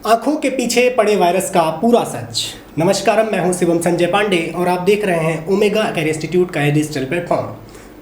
आंखों के पीछे पड़े वायरस का पूरा सच। नमस्कार, मैं हूं शिवम संजय पांडे और आप देख रहे हैं ओमेगा कैरियर इंस्टीट्यूट का डिजिटल प्लेटफॉर्म।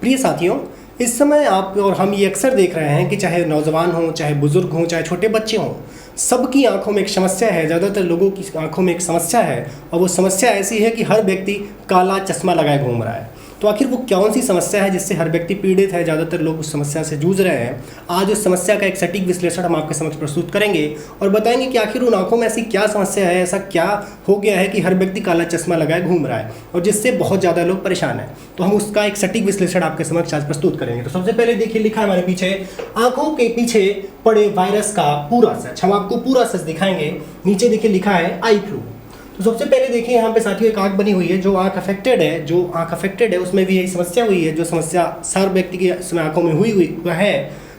प्रिय साथियों, इस समय आप और हम ये अक्सर देख रहे हैं कि चाहे नौजवान हों, चाहे बुजुर्ग हों, चाहे छोटे बच्चे हों, सबकी आंखों में एक समस्या है। ज़्यादातर लोगों की आंखों में एक समस्या है और वो समस्या ऐसी है कि हर व्यक्ति काला चश्मा लगाए घूम रहा है। तो आखिर वो कौन सी समस्या है जिससे हर व्यक्ति पीड़ित है, ज़्यादातर लोग उस समस्या से जूझ रहे हैं। आज उस समस्या का एक सटीक विश्लेषण हम आपके समक्ष प्रस्तुत करेंगे और बताएंगे कि आखिर उन आंखों में ऐसी क्या समस्या है, ऐसा क्या हो गया है कि हर व्यक्ति काला चश्मा लगाए घूम रहा है और जिससे बहुत ज़्यादा लोग परेशान हैं। तो हम उसका एक सटीक विश्लेषण आपके समक्ष आज प्रस्तुत करेंगे। तो सबसे पहले देखिए, लिखा है हमारे पीछे, आंखों के पीछे पड़े वायरस का पूरा सच। हम आपको पूरा सच दिखाएंगे। नीचे देखिए लिखा है आई फ्लू। तो सबसे पहले देखिए यहाँ पे साथियों एक आंख बनी हुई है। जो आंख अफेक्टेड है उसमें भी यही समस्या हुई है, जो समस्या हर व्यक्ति की इसमें आंखों में हुई है।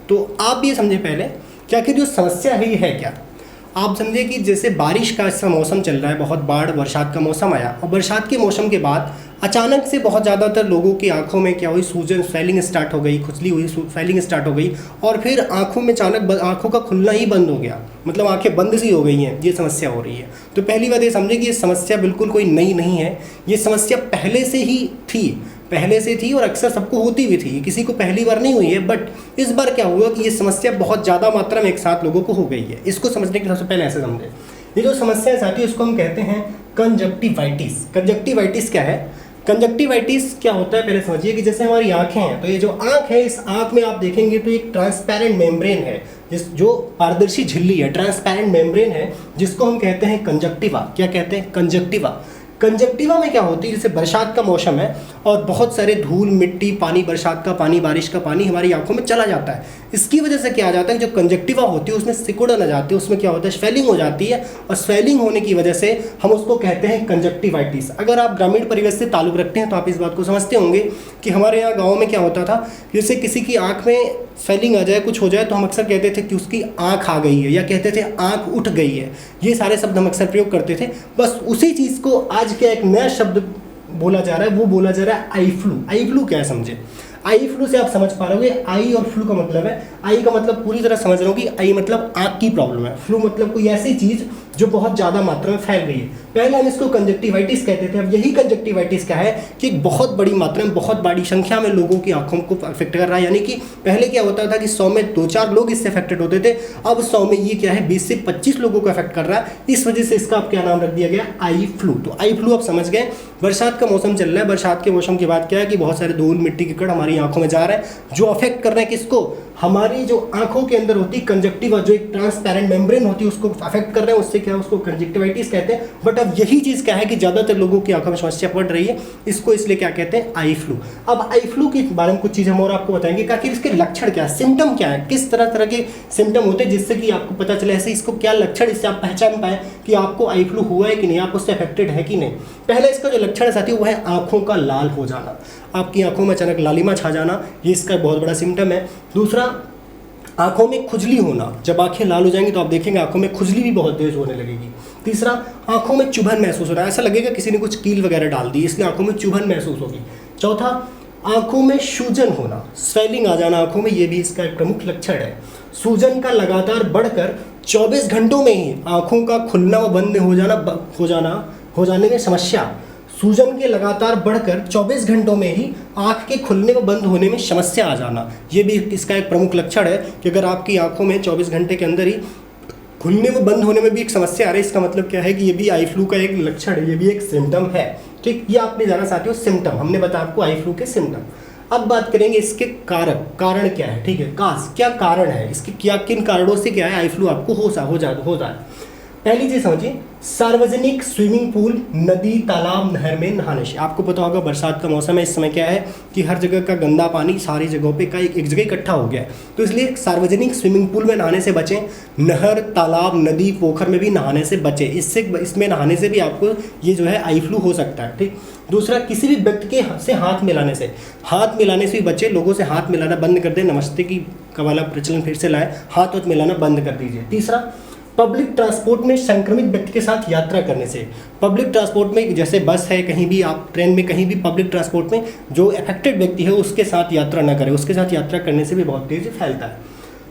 तो आप ये समझे पहले कि आखिर जो समस्या है ये है क्या। आप समझे कि जैसे बारिश का इस मौसम चल रहा है, बहुत बाढ़ बरसात का मौसम आया और बरसात के मौसम के बाद अचानक से बहुत ज़्यादातर लोगों की आंखों में क्या हुई, सूजन, स्वेलिंग स्टार्ट हो गई, खुजली हुई, स्वेलिंग स्टार्ट हो गई और फिर आंखों में अचानक आंखों का खुलना ही बंद हो गया, मतलब आंखें बंद सी हो गई हैं। ये समस्या हो रही है। तो पहली बात ये समझे कि ये समस्या बिल्कुल कोई नई नहीं है। ये समस्या पहले से थी और अक्सर सबको होती भी थी, किसी को पहली बार नहीं हुई है। बट इस बार क्या हुआ कि ये समस्या बहुत ज़्यादा मात्रा में एक साथ लोगों को हो गई है। इसको समझने के सबसे पहले ऐसे समझे, ये जो समस्या है साथियों इसको हम कहते हैं कंजक्टिवाइटिस। कंजक्टिवाइटिस क्या है? कंजक्टिवाइटिस क्या होता है पहले समझिए कि जैसे हमारी आंखें हैं, तो ये जो आंख है, इस आंख में आप देखेंगे तो एक ट्रांसपेरेंट मेम्ब्रेन है, जो पारदर्शी झिल्ली है, ट्रांसपेरेंट मेम्ब्रेन है, जिसको हम कहते हैं कंजक्टिवा। क्या कहते हैं? कंजक्टिवा। कंजक्टिवा में क्या होती है, जैसे बरसात का मौसम है और बहुत सारे धूल, मिट्टी, पानी, बरसात का पानी, बारिश का पानी हमारी आंखों में चला जाता है। इसकी वजह से क्या आ जाता है, जो कंजक्टिवा होती है उसमें सिकुड़न आ जाती है, उसमें क्या होता है, स्वेलिंग हो जाती है और स्वेलिंग होने की वजह से हम उसको कहते हैं कंजक्टिवाइटिस। अगर आप ग्रामीण परिवेश से ताल्लुक़ रखते हैं तो आप इस बात को समझते होंगे कि हमारे यहाँ गाँव में क्या होता था, जैसे किसी की आँख में स्वेलिंग आ जाए, कुछ हो जाए, तो हम अक्सर कहते थे कि उसकी आँख आ गई है या कहते थे आँख उठ गई है। ये सारे शब्द हम अक्सर प्रयोग करते थे। बस उसी चीज़ को आज क्या एक नया शब्द बोला जा रहा है, वो बोला जा रहा है आई फ्लू। आई फ्लू क्या है समझे? आई फ्लू से आप समझ पा रहे होंगे, आई और फ्लू का मतलब है, आई का मतलब पूरी तरह समझ रहे हो कि आई मतलब आँख की प्रॉब्लम है, फ्लू मतलब कोई ऐसी चीज़ जो बहुत ज़्यादा मात्रा में फैल रही है। पहले हम इसको कंजक्टिवाइटिस कहते थे। अब यही कंजक्टिवाइटिस क्या है कि बहुत बड़ी मात्रा में, बहुत बड़ी संख्या में लोगों की आंखों को अफेक्ट कर रहा है। यानी कि पहले क्या होता था कि 100 में 2-4 लोग इससे अफेक्टेड होते थे, अब 100 में ये क्या है, 20 से 25 लोगों को अफेक्ट कर रहा है। इस वजह से इसका अब क्या नाम रख दिया गया, आई फ्लू। तो आई फ्लू आप समझ गए। बरसात का मौसम चल रहा है, बरसात के मौसम के बाद क्या है कि बहुत सारे धूल, मिट्टी, कीचड़ हमारी आंखों में जा रहा है, जो अफेक्ट कर रहे हैं किसको, हमारी जो आंखों के अंदर होती है कंजक्टिवा, जो एक ट्रांसपेरेंट मेम्ब्रेन होती है, उसको अफेक्ट कर रहे हैं। उससे क्या है, उसको कंजक्टिवाइटिस कहते हैं। बट अब यही चीज़ क्या है कि ज़्यादातर लोगों की आंखों में समस्या पड़ रही है, इसको इसलिए क्या कहते हैं, आई फ्लू। अब आई फ्लू के बारे में कुछ चीज़ें हम और आपको बताएंगे कि आखिर इसके लक्षण क्या है, सिम्टम क्या है, किस तरह के सिम्टम होते हैं जिससे कि आपको पता चले ऐसे इसको क्या लक्षण, इससे आप पहचान पाए कि आपको आई फ्लू हुआ है कि नहीं, आप उससे अफेक्टेड है कि नहीं। पहले इसका जो लक्षण है साथियों वो है आँखों का लाल हो जाना, आपकी आंखों में अचानक लालिमा छा जाना, ये इसका बहुत बड़ा सिम्टम है। दूसरा, आंखों में खुजली होना। जब आंखें लाल हो जाएंगी तो आप देखेंगे आंखों में खुजली भी बहुत तेज होने लगेगी। तीसरा, आंखों में चुभन महसूस होना, ऐसा लगेगा किसी ने कुछ कील वगैरह डाल दी, इसलिए आंखों में चुभन महसूस होगी। चौथा, आंखों में सूजन होना, स्वेलिंग आ जाना आंखों में, ये भी इसका एक प्रमुख लक्षण है। सूजन का लगातार बढ़कर 24 घंटों में ही आंखों का खुलना व बंद हो जाने में समस्या। सूजन के लगातार बढ़कर 24 घंटों में ही आँख के खुलने व बंद होने में समस्या आ जाना, ये भी इसका एक प्रमुख लक्षण है कि अगर आपकी आंखों में 24 घंटे के अंदर ही खुलने व बंद होने में भी एक समस्या आ रही है, इसका मतलब क्या है कि ये भी आई फ्लू का एक लक्षण है, ये भी एक सिम्टम है। ठीक, ये आपने जाना साथियों सिम्टम, हमने बताया आपको आई फ्लू के सिम्टम। अब बात करेंगे इसके कारण क्या है। ठीक है, क्या कारण है इसके, क्या किन कारणों से क्या है आई फ्लू आपको हो जाए। पहली चीज समझिए, सार्वजनिक स्विमिंग पूल, नदी, तालाब, नहर में नहाने से। आपको पता होगा बरसात का मौसम है, इस समय क्या है कि हर जगह का गंदा पानी सारी जगहों पे का एक जगह इकट्ठा हो गया है, तो इसलिए सार्वजनिक स्विमिंग पूल में नहाने से बचें। नहर, तालाब, नदी, पोखर में भी नहाने से बचें। इसमें नहाने से भी आपको ये जो है आई फ्लू हो सकता है। ठीक, दूसरा, किसी भी व्यक्ति के से हाथ मिलाने से भी बचें। लोगों से हाथ मिलाना बंद कर दें, नमस्ते की वाला प्रचलन फिर से लाएं, हाथ मिलाना बंद कर दीजिए। तीसरा, पब्लिक ट्रांसपोर्ट में संक्रमित व्यक्ति के साथ यात्रा करने से। पब्लिक ट्रांसपोर्ट में जैसे बस है, कहीं भी आप ट्रेन में, कहीं भी पब्लिक ट्रांसपोर्ट में जो अफेक्टेड व्यक्ति है उसके साथ यात्रा न करें, उसके साथ यात्रा करने से भी बहुत तेज़ी फैलता है।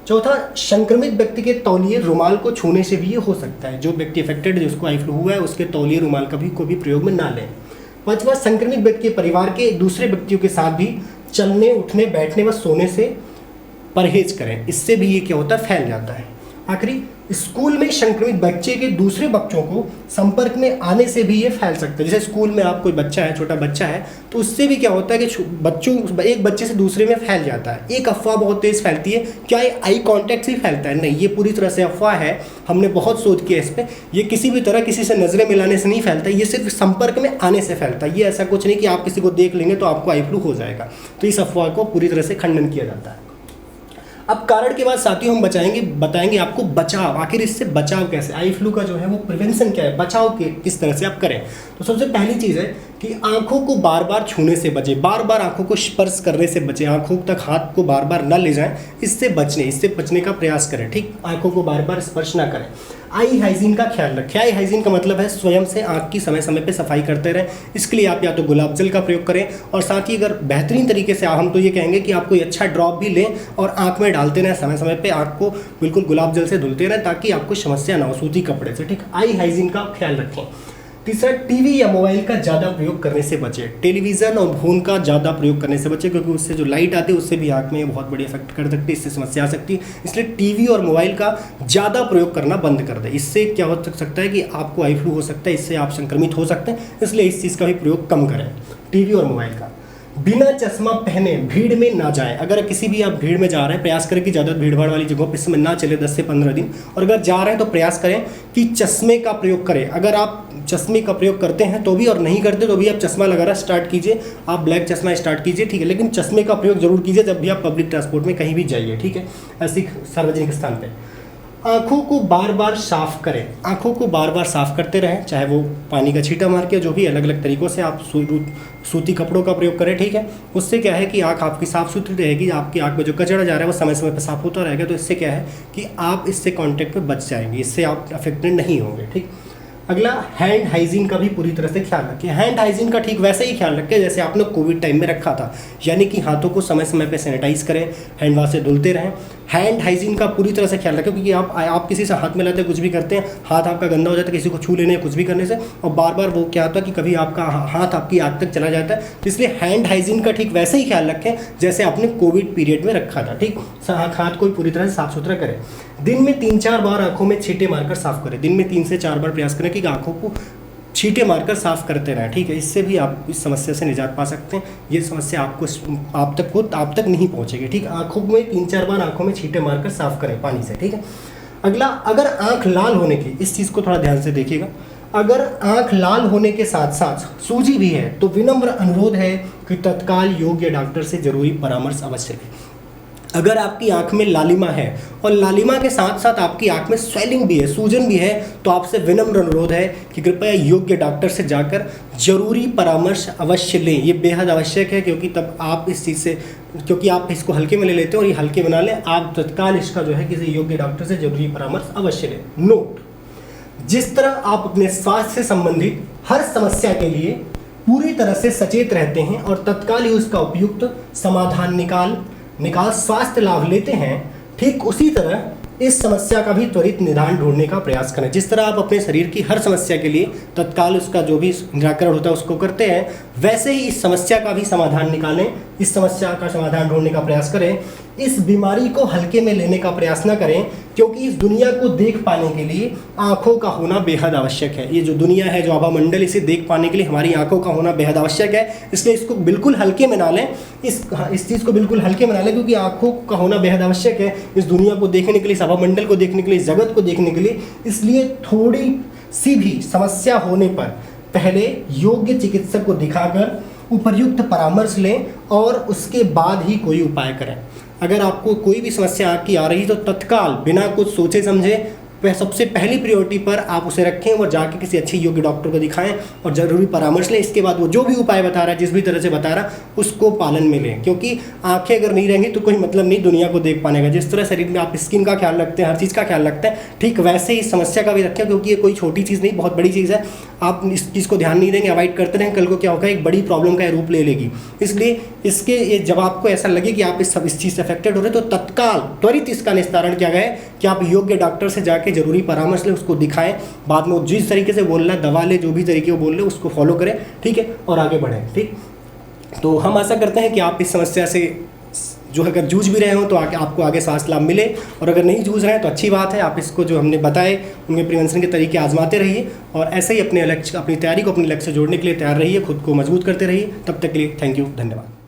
चौथा, संक्रमित व्यक्ति के तौलिए रुमाल को छूने से भी ये हो सकता है। जो व्यक्ति अफेक्टेड है, जिसको आई फ्लू हुआ है, उसके तौलिए रुमाल कभी को भी प्रयोग में ना लें। पांचवा, संक्रमित व्यक्ति के परिवार के दूसरे व्यक्तियों के साथ भी चलने, उठने, बैठने व सोने से परहेज करें, इससे भी ये क्या होता है, फैल जाता है। आखिरी, स्कूल में संक्रमित बच्चे के दूसरे बच्चों को संपर्क में आने से भी ये फैल सकता है। जैसे स्कूल में आप कोई बच्चा है, छोटा बच्चा है, तो उससे भी क्या होता है कि एक बच्चे से दूसरे में फैल जाता है। एक अफवाह बहुत तेज फैलती है, क्या ये आई कांटेक्ट से ही फैलता है? नहीं, ये पूरी तरह से अफवाह है। हमने बहुत शोध किया इस पर। ये किसी भी तरह किसी से नजरें मिलाने से नहीं फैलता, ये सिर्फ संपर्क में आने से फैलता है। ये ऐसा कुछ नहीं कि आप किसी को देख लेंगे तो आपको आई फ्लू हो जाएगा। तो इस अफवाह को पूरी तरह से खंडन किया जाता है। अब कारण के बाद साथियों हम बताएंगे आपको बचाव, आखिर इससे बचाव कैसे, आई फ्लू का जो है वो प्रिवेंशन क्या है, बचाव के किस तरह से आप करें। तो सबसे पहली चीज़ है कि आंखों को बार बार छूने से बचें, बार बार आंखों को स्पर्श करने से बचें, आंखों तक हाथ को बार बार न ले जाएं, इससे बचने का प्रयास करें। ठीक, आंखों को बार बार स्पर्श ना करें। आई हाइजीन का ख्याल रखें। आई हाइजीन का मतलब है स्वयं से आंख की समय समय पे सफाई करते रहें। इसके लिए आप या तो गुलाब जल का प्रयोग करें, और साथ ही अगर बेहतरीन तरीके से हम तो ये कहेंगे कि आप कोई अच्छा ड्रॉप भी लें और आंख में डालते रहें, समय समय पे आंख को बिल्कुल गुलाब जल से धुलते रहें, ताकि आपको समस्या ना हो सूती कपड़े से। ठीक, आई हाइजीन का ख्याल रखें। तीसरा, टीवी या मोबाइल का ज़्यादा प्रयोग करने से बचें। टेलीविज़न और फोन का ज़्यादा प्रयोग करने से बचें, क्योंकि उससे जो लाइट आती है उससे भी आँख में बहुत बड़ी इफेक्ट कर सकती है, इससे समस्या आ सकती है। इसलिए टीवी और मोबाइल का ज़्यादा प्रयोग करना बंद कर दें। इससे क्या हो सकता है कि आपको आई फ्लू हो सकता है, इससे आप संक्रमित हो सकते हैं। इसलिए इस चीज़ का भी प्रयोग कम करें, टीवी और मोबाइल का। बिना चश्मा पहने भीड़ में ना जाएं। अगर किसी भी आप भीड़ में जा रहे हैं, प्रयास करें कि ज़्यादा भीड़ भाड़ वाली जगहों पर इस समय ना चले 10 से 15 दिन। और अगर जा रहे हैं तो प्रयास करें कि चश्मे का प्रयोग करें। अगर आप चश्मे का प्रयोग करते हैं तो भी, और नहीं करते तो भी आप चश्मा लगाना स्टार्ट कीजिए, आप ब्लैक चश्मा स्टार्ट कीजिए। ठीक है, लेकिन चश्मे का प्रयोग जरूर कीजिए जब भी आप पब्लिक ट्रांसपोर्ट में कहीं भी जाइए। ठीक है, ऐसी सार्वजनिक स्थान पर। आँखों को बार बार साफ करें। आँखों को बार बार साफ करते रहें, चाहे वो पानी का छींटा मार के, जो भी अलग अलग तरीक़ों से आप सूती कपड़ों का प्रयोग करें। ठीक है, उससे क्या है कि आँख आपकी साफ़ सुथरी रहेगी, आपकी आँख में जो कचरा जा रहा है वो समय समय पर साफ होता रहेगा। तो इससे क्या है कि आप इससे कांटेक्ट में बच जाएंगे, इससे आप अफेक्टेड नहीं होंगे। ठीक, अगला, हैंड हाइजीन का भी पूरी तरह से ख्याल रखें। हैंड हाइजीन का ठीक वैसे ही ख्याल रखें जैसे आपने कोविड टाइम में रखा था, यानी कि हाथों को समय समय पे सैनिटाइज करें, हैंड वाश से धुलते रहें। हैंड हाइजीन का पूरी तरह से ख्याल रखें, क्योंकि आप किसी से हाथ मिलाते हैं, कुछ भी करते हैं, हाथ आपका गंदा हो जाता है किसी को छू लेने कुछ भी करने से, और बार बार वो क्या होता है कि कभी आपका हाथ आपकी आँख तक चला जाता है। तो इसलिए हैंड हाइजीन का ठीक वैसे ही ख्याल रखें जैसे आपने कोविड पीरियड में रखा था। ठीक, हाथ को पूरी तरह से साफ सुथरा करें। दिन में 3-4 बार आंखों में छींटे मारकर साफ करें। दिन में 3 से 4 बार प्रयास करें कि आंखों को छींटे मारकर साफ करते रहें। ठीक है, इससे भी आप इस समस्या से निजात पा सकते हैं। ये समस्या आप तक नहीं पहुंचेगी। ठीक, आंखों में 3-4 बार आंखों में छींटे मारकर साफ करें पानी से। ठीक है, अगला, अगर आंख लाल होने की, इस चीज़ को थोड़ा ध्यान से देखिएगा, अगर आंख लाल होने के साथ साथ सूजी भी है तो विनम्र अनुरोध है कि तत्काल योग्य डॉक्टर से जरूरी परामर्श अवश्य लें। अगर आपकी आंख में लालिमा है और लालिमा के साथ साथ आपकी आंख में स्वेलिंग भी है, सूजन भी है, तो आपसे विनम्र अनुरोध है कि कृपया योग्य डॉक्टर से जाकर जरूरी परामर्श अवश्य लें। ये बेहद आवश्यक है, क्योंकि तब आप इस चीज़ से, क्योंकि आप इसको हल्के में ले लेते हो और ये हल्के बना लें, आप तत्काल इसका जो है किसी योग्य डॉक्टर से जरूरी परामर्श अवश्य लें। नोट, जिस तरह आप अपने स्वास्थ्य से संबंधित हर समस्या के लिए पूरी तरह से सचेत रहते हैं और तत्काल ही उसका उपयुक्त समाधान निकाल स्वास्थ्य लाभ लेते हैं, ठीक उसी तरह इस समस्या का भी त्वरित निदान ढूंढने का प्रयास करें। जिस तरह आप अपने शरीर की हर समस्या के लिए तत्काल उसका जो भी निराकरण होता है उसको करते हैं, वैसे ही इस समस्या का भी समाधान निकालें, इस समस्या का समाधान ढूंढने का प्रयास करें। इस बीमारी को हल्के में लेने का प्रयास न करें, क्योंकि इस दुनिया को देख पाने के लिए आँखों का होना बेहद आवश्यक है। ये जो दुनिया है, जो आभामंडल, इसे देख पाने के लिए हमारी आँखों का होना बेहद आवश्यक है। इसलिए इसको बिल्कुल हल्के में ना लें, इस चीज़ को बिल्कुल हल्के में ना लें, क्योंकि आँखों का होना बेहद आवश्यक है इस दुनिया को देखने के लिए, इस आभामंडल को देखने के लिए, इस जगत को देखने के लिए। इसलिए थोड़ी सी भी समस्या होने पर पहले योग्य चिकित्सक को दिखाकर उपयुक्त परामर्श लें और उसके बाद ही कोई उपाय करें। अगर आपको कोई भी समस्या आँख की आ रही तो तत्काल बिना कुछ सोचे समझे वह सबसे पहली प्रायोरिटी पर आप उसे रखें और जाके किसी अच्छे योग्य डॉक्टर को दिखाएं और ज़रूरी परामर्श लें। इसके बाद वो जो भी उपाय बता रहा है, जिस भी तरह से बता रहा है, उसको पालन में लें, क्योंकि आंखें अगर नहीं रहेंगी तो कोई मतलब नहीं दुनिया को देख पाने का। जिस तरह शरीर में आप स्किन का ख्याल रखते हैं, हर चीज़ का ख्याल रखते हैं, ठीक वैसे ही इस समस्या का भी रखें, क्योंकि ये कोई छोटी चीज़ नहीं, बहुत बड़ी चीज़ है। आप इस चीज़ को ध्यान नहीं देंगे, अवॉइड करते रहेंगे, कल को क्या होगा, एक बड़ी प्रॉब्लम का रूप ले लेगी। इसलिए इसके जब आपको ऐसा लगे कि आप इस चीज़ से अफेक्टेड हो रहे, तो तत्काल त्वरित इसका निस्तारण किया गया है कि आप योग्य डॉक्टर से जाके जरूरी परामर्श लें, उसको दिखाएं, बाद में जिस तरीके से बोलना, दवा ले, जो भी तरीके वो बोल रहे उसको फॉलो करें, ठीक है, और आगे बढ़ें। ठीक, तो हम आशा करते हैं कि आप इस समस्या से जो अगर जूझ भी रहे हो तो आपको आगे स्वास्थ्य लाभ मिले, और अगर नहीं जूझ रहे हैं तो अच्छी बात है। आप इसको जो हमने बताए उनके प्रिवेंशन के तरीके आजमाते रहिए, और ऐसे ही अपने तैयारी को अपने लक्ष्य से जोड़ने के लिए तैयार रहिए, खुद को मजबूत करते रहिए। तब तक के लिए थैंक यू, धन्यवाद।